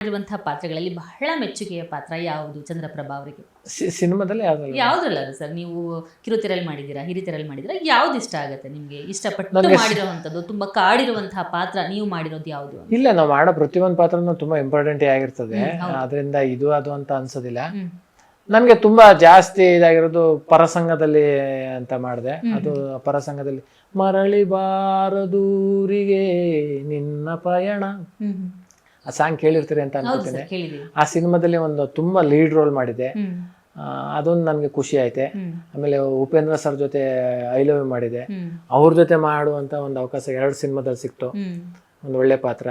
ಮಾಡಿರುವಂತಹ ಪಾತ್ರಗಳಲ್ಲಿ ಬಹಳ ಮೆಚ್ಚುಗೆಯ ಪಾತ್ರ ಯಾವುದು ಚಂದ್ರಪ್ರಭಾ ಅವರಿಗೆ? ಸಿನಿಮಾದಲ್ಲಿ ಯಾವ್ದಲ್ಲ ಯಾವ್ದ್ರಲ್ಲ ಸರ್, ನೀವು ಕಿರುತೆರೆಯಲ್ಲಿ ಮಾಡಿದ್ದೀರಾ, ಹಿರಿತೆರೆಯಲ್ಲಿ ಮಾಡಿದ್ದೀರಾ, ಯಾವ್ದು ಇಷ್ಟ ಆಗುತ್ತೆ ನಿಮ್ಗೆ? ಇಷ್ಟಪಟ್ಟು ನನಗೆ ಮಾಡಿರುವಂಥದ್ದು, ತುಂಬಾ ಕಾಡಿರುವಂತಹ ಪಾತ್ರ ನೀವು ಮಾಡಿರೋದು ಯಾವುದು ಅಂತ? ಇಲ್ಲ, ನಾವು ಮಾಡೋ ಪ್ರತಿಯೊಂದು ಪಾತ್ರನೂ ತುಂಬಾ ಇಂಪಾರ್ಟೆಂಟ್ ಆಗಿರ್ತದೆ. ಹೌದು. ಅದರಿಂದ ಇದು ಅದು ಅಂತ ಅನ್ಸೋದಿಲ್ಲ. ಹ್ಮ್ ನನಗೆ ತುಂಬಾ ಜಾಸ್ತಿ ಇದಾಗಿರೋದು ಪರಸಂಗದಲ್ಲಿ ಅಂತ ಮಾಡಿದೆ. ಅದು ಪರಸಂಗದಲ್ಲಿ ಮರಳಿ ಬಾರದೂರಿಗೆ ನಿನ್ನ ಪಯಣ, ಹ್ಮ್ ಹ್ಮ್. ಆ ಸಾಂಗ್ ಕೇಳಿರ್ತೀರಿ ಅಂತ ಹೌದು ಅನ್ಕೋತೀನಿ. ಸರ್, ಕೇಳಿದೀವಿ. ಆ ಸಿನಿಮಾದಲ್ಲಿ ಒಂದು ತುಂಬಾ ಲೀಡ್ ರೋಲ್ ಮಾಡಿದೆ. ಹ್ಮ್ ಅದೊಂದು ನನಗೆ ಖುಷಿ ಆಯ್ತೆ. ಹ್ಮ್ ಆಮೇಲೆ ಉಪೇಂದ್ರ ಸರ್ ಜೊತೆ ಐ ಲವ್ ಯು ಮಾಡಿದೆ. ಹ್ಮ್ ಅವ್ರ ಜೊತೆ ಮಾಡುವಂತ ಒಂದು ಅವಕಾಶ 2 ಸಿನಿಮಾದಲ್ಲಿ ಸಿಕ್ತು. ಹ್ಮ್. ಒಂದು ಒಳ್ಳೆ ಪಾತ್ರ.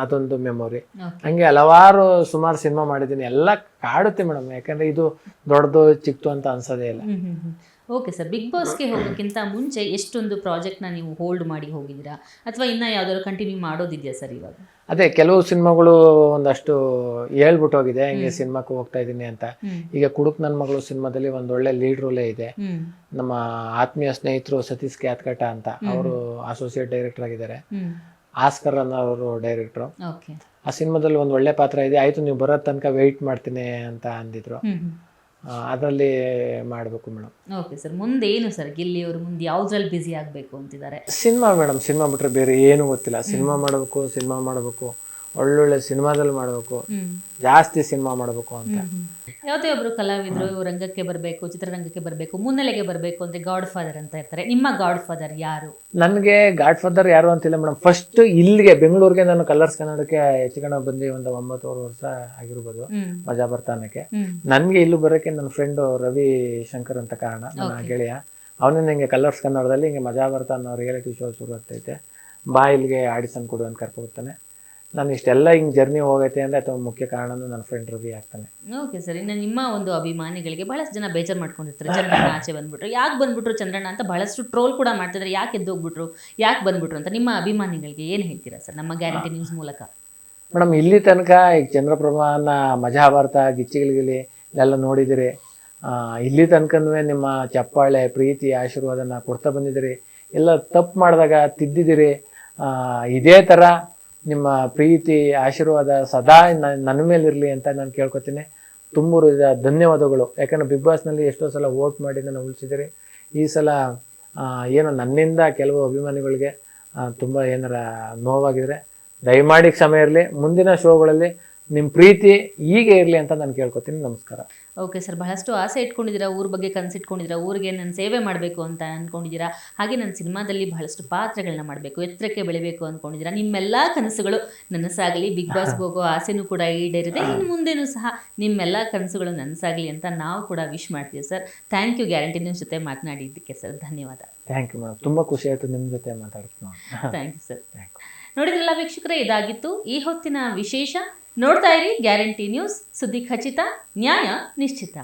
ಅದೊಂದು ಮೆಮೊರಿ. Okay. ಹಂಗೆ ಹಲವಾರು ಸುಮಾರು ಸಿನಿಮಾ ಮಾಡಿದ್ದೀನಿ. ಎಲ್ಲ ಕಾಡುತ್ತೆ ಮೇಡಮ್, ಯಾಕಂದ್ರೆ ಇದು ದೊಡ್ಡದು ಚಿಕ್ಕದು ಅಂತ ಅನ್ಸೋದೇ ಇಲ್ಲ. ಓಕೆ ಸರ್, ಬಿಗ್ ಬಾಸ್ಗೆ ಹೋಗೋಕ್ಕಿಂತ ಮುಂಚೆ ಎಷ್ಟೊಂದು ಪ್ರಾಜೆಕ್ಟ್ನ ನೀವು ಹೋಲ್ಡ್ ಮಾಡಿ ಹೋಗಿದ್ದೀರಾ, ಅಥವಾ ಇನ್ನ ಯಾವ್ದಾದ್ರು ಕಂಟಿನ್ಯೂ ಮಾಡೋದಿದೆಯಾ ಸರ್ ಇವಾಗ? ಅದೇ ಕೆಲವು ಸಿನಿಮಾಗಳು ಒಂದಷ್ಟು ಹೇಳ್ಬಿಟ್ಟು ಹೋಗಿದೆ, ಹಿಂಗೆ ಸಿನಿಮಾಕ್ಕೆ ಹೋಗ್ತಾ ಇದ್ದೀನಿ ಅಂತ. ಈಗ ಕುಡುಕ್ ನನ್ನ ಮಗಳು ಸಿನಿಮಾದಲ್ಲಿ ಒಂದು ಒಳ್ಳೆ ಲೀಡ್ ರೋಲೇ ಇದೆ. ನಮ್ಮ ಆತ್ಮೀಯ ಸ್ನೇಹಿತರು ಸತೀಶ್ ಕ್ಯಾತ್ಕಟ ಅಂತ, ಅವರು ಅಸೋಸಿಯೇಟ್ ಡೈರೆಕ್ಟರ್ ಆಗಿದ್ದಾರೆ. ಆಸ್ಕರ್ ಅನ್ನೋರು ಡೈರೆಕ್ಟ್ರು. ಓಕೆ. ಆ ಸಿನಿಮಾದಲ್ಲಿ ಒಂದು ಒಳ್ಳೆ ಪಾತ್ರ ಇದೆ. ಆಯ್ತು, ನೀವು ಬರೋ ತನಕ ವೆಯ್ಟ್ ಮಾಡ್ತೀನಿ ಅಂತ ಅಂದಿದ್ರು. ಅದರಲ್ಲಿ ಮಾಡಬೇಕು ಮೇಡಮ್. ಓಕೆ ಸರ್, ಮುಂದೆ ಏನು ಸರ್, ಗಿಲ್ಲಿ ಅವರು ಮುಂದೆ ಯಾವ್ದ್ರಲ್ಲಿ ಬ್ಯುಸಿ ಆಗಬೇಕು ಅಂತಿದ್ದಾರೆ? ಸಿನಿಮಾ ಮೇಡಮ್, ಸಿನಿಮಾ ಬಿಟ್ರೆ ಬೇರೆ ಏನು ಗೊತ್ತಿಲ್ಲ. ಸಿನಿಮಾ ಮಾಡಬೇಕು, ಒಳ್ಳೊಳ್ಳೆ ಸಿನಿಮಾದಲ್ಲಿ ಮಾಡಬೇಕು, ಜಾಸ್ತಿ ಸಿನಿಮಾ ಮಾಡಬೇಕು ಅಂತ. ಯಾವುದೇ ಒಬ್ರು ಕಲಾವಿದರು ರಂಗಕ್ಕೆ ಬರಬೇಕು, ಚಿತ್ರರಂಗಕ್ಕೆ ಬರಬೇಕು, ಮುನ್ನೆಲೆಗೆ ಬರಬೇಕು ಅಂದ್ರೆ ಗಾಡ್ ಫಾದರ್ ಅಂತ ಇರ್ತಾರೆ. ನಿಮ್ಮ ಗಾಡ್ ಫಾದರ್ ಯಾರು? ನನಗೆ ಗಾಡ್ ಫಾದರ್ ಯಾರು ಅಂತಿಲ್ಲ ಮೇಡಮ್. ಫಸ್ಟ್ ಇಲ್ಲಿಗೆ ಬೆಂಗಳೂರಿಗೆ ನಾನು ಕಲರ್ಸ್ ಕನ್ನಡಕ್ಕೆ ಹೆಚ್ಚು ಬಂದು ಒಂದು 9 ವರ್ಷ ಆಗಿರ್ಬೋದು ಮಜಾ ಬರ್ತಾನಕ್ಕೆ. ನನಗೆ ಇಲ್ಲಿ ಬರೋಕ್ಕೆ ನನ್ನ ಫ್ರೆಂಡು ರವಿ ಶಂಕರ್ ಅಂತ ಕಾರಣ, ನನ್ನ ಗೆಳೆಯ. ಅವನೇ ನನಗೆ ಕಲರ್ಸ್ ಕನ್ನಡದಲ್ಲಿ ಹಿಂಗೆ ಮಜಾ ಬರ್ತಾ ಅನ್ನೋ ರಿಯಾಲಿಟಿ ಶೋ ಶುರು ಆಗ್ತೈತೆ, ಬಾ ಇಲ್ಲಿಗೆ ಆಡಿಷನ್ ಕೊಡು ಅಂತ ಕರ್ಕೊಡ್ತಾನೆ. ನಾನು ಇಷ್ಟೆಲ್ಲ ಹಿಂಗೆ ಜರ್ನಿ ಹೋಗೈತೆ ಅಂದರೆ ಅಥವಾ ಮುಖ್ಯ ಕಾರಣನೂ ನನ್ನ ಫ್ರೆಂಡ್ ರವಿ ಆಗ್ತಾನೆ. ಓಕೆ ಸರ್, ಇನ್ನು ನಿಮ್ಮ ಒಂದು ಅಭಿಮಾನಿಗಳಿಗೆ ಬಹಳಷ್ಟು ಜನ ಬೇಜಾರು ಮಾಡ್ಕೊಂಡಿರ್ತಾರೆ, ಚಂದ್ರಣ್ಣ ಆಚೆ ಬಂದ್ಬಿಟ್ರು, ಯಾಕೆ ಬಂದ್ಬಿಟ್ರು ಚಂದ್ರಣ್ಣ ಅಂತ ಬಹಳಷ್ಟು ಟ್ರೋಲ್ ಕೂಡ ಮಾಡ್ತಿದ್ದಾರೆ, ಯಾಕೆ ಎದ್ದೋಗ್ಬಿಟ್ರು, ಯಾಕೆ ಬಂದ್ಬಿಟ್ರು ಅಂತ. ನಿಮ್ಮ ಅಭಿಮಾನಿಗಳಿಗೆ ಏನು ಹೇಳ್ತೀರಾ ಸರ್ ನಮ್ಮ ಗ್ಯಾರಂಟಿ ನ್ಯೂಸ್ ಮೂಲಕ? ಮೇಡಮ್, ಇಲ್ಲಿ ತನಕ ಈಗ ಚಂದ್ರಪ್ರಭಾನ ಮಜಾ ಭಾರತ ಗಿಚ್ಚಿಗಿಲಿಗಿಲಿ ಎಲ್ಲ ನೋಡಿದಿರಿ. ಇಲ್ಲಿ ತನಕನೂ ನಿಮ್ಮ ಚಪ್ಪಾಳೆ, ಪ್ರೀತಿ, ಆಶೀರ್ವಾದನ ಕೊಡ್ತಾ ಬಂದಿದ್ದೀರಿ. ಎಲ್ಲ ತಪ್ಪು ಮಾಡಿದಾಗ ತಿದ್ದಿದ್ದೀರಿ. ಇದೇ ಥರ ನಿಮ್ಮ ಪ್ರೀತಿ, ಆಶೀರ್ವಾದ ಸದಾ ನನ್ನ ಮೇಲಿರಲಿ ಅಂತ ನಾನು ಕೇಳ್ಕೊತೀನಿ. ತುಂಬ ಧನ್ಯವಾದಗಳು. ಯಾಕಂದರೆ ಬಿಗ್ ಬಾಸ್ನಲ್ಲಿ ಎಷ್ಟೋ ಸಲ ವೋಟ್ ಮಾಡಿ ನಾನು ಉಳಿಸಿದ್ದೀರಿ. ಈ ಸಲ ಏನೋ ನನ್ನಿಂದ ಕೆಲವು ಅಭಿಮಾನಿಗಳಿಗೆ ತುಂಬ ಏನಾರ ನೋವಾಗಿದ್ರೆ ದಯಮಾಡಿ ಕ್ಷಮೆ ಇರಲಿ. ಮುಂದಿನ ಶೋಗಳಲ್ಲಿ ನಿಮ್ಮ ಪ್ರೀತಿ ಹೀಗೆ ಇರಲಿ ಅಂತ ನಾನು ಕೇಳ್ಕೊತೀನಿ. ನಮಸ್ಕಾರ. ಓಕೆ ಸರ್, ಬಹಳಷ್ಟು ಆಸೆ ಇಟ್ಕೊಂಡಿದ್ದೀರಾ, ಊರ ಬಗ್ಗೆ ಕನಸಿಟ್ಕೊಂಡಿದ್ದೀರಾ, ಊರಿಗೆ ನಾನು ಸೇವೆ ಮಾಡಬೇಕು ಅಂತ ಅಂದ್ಕೊಂಡಿದ್ದೀರಾ. ಹಾಗೆ ನನ್ನ ಸಿನಿಮಾದಲ್ಲಿ ಬಹಳಷ್ಟು ಪಾತ್ರಗಳನ್ನ ಮಾಡಬೇಕು, ಎತ್ತರಕ್ಕೆ ಬೆಳಿಬೇಕು ಅಂದ್ಕೊಂಡಿದ್ದೀರಾ. ನಿಮ್ಮೆಲ್ಲ ಕನಸುಗಳು ನನಸಾಗಲಿ. ಬಿಗ್ ಬಾಸ್ಗೆ ಹೋಗೋ ಆಸೆನೂ ಕೂಡ ಈಡೇರಿದೆ. ಇನ್ನು ಮುಂದೆನೂ ಸಹ ನಿಮ್ಮೆಲ್ಲ ಕನಸುಗಳು ನನಸಾಗಲಿ ಅಂತ ನಾವು ಕೂಡ ವಿಶ್ ಮಾಡ್ತೀವಿ sir. Thank you Guarantee News ಜೊತೆ ಮಾತನಾಡಿದ್ದಕ್ಕೆ ಸರ್, ಧನ್ಯವಾದ. ಥ್ಯಾಂಕ್ ಯು ಮೇಡಮ್, ತುಂಬ ಖುಷಿ ಆಯಿತು ನಿಮ್ಮ ಜೊತೆ ಮಾತಾಡ್ತೀನಿ. Thank you sir. ನೋಡಿದ್ರಲ್ಲ ವೀಕ್ಷಕರೇ, ಇದಾಗಿತ್ತು ಈ ಹೊತ್ತಿನ ವಿಶೇಷ. ನೋಡ್ತಾ ಇರಿ ಗ್ಯಾರಂಟಿ ನ್ಯೂಸ್, ಸುದ್ದಿ ಖಚಿತ, ನ್ಯಾಯ ನಿಶ್ಚಿತ.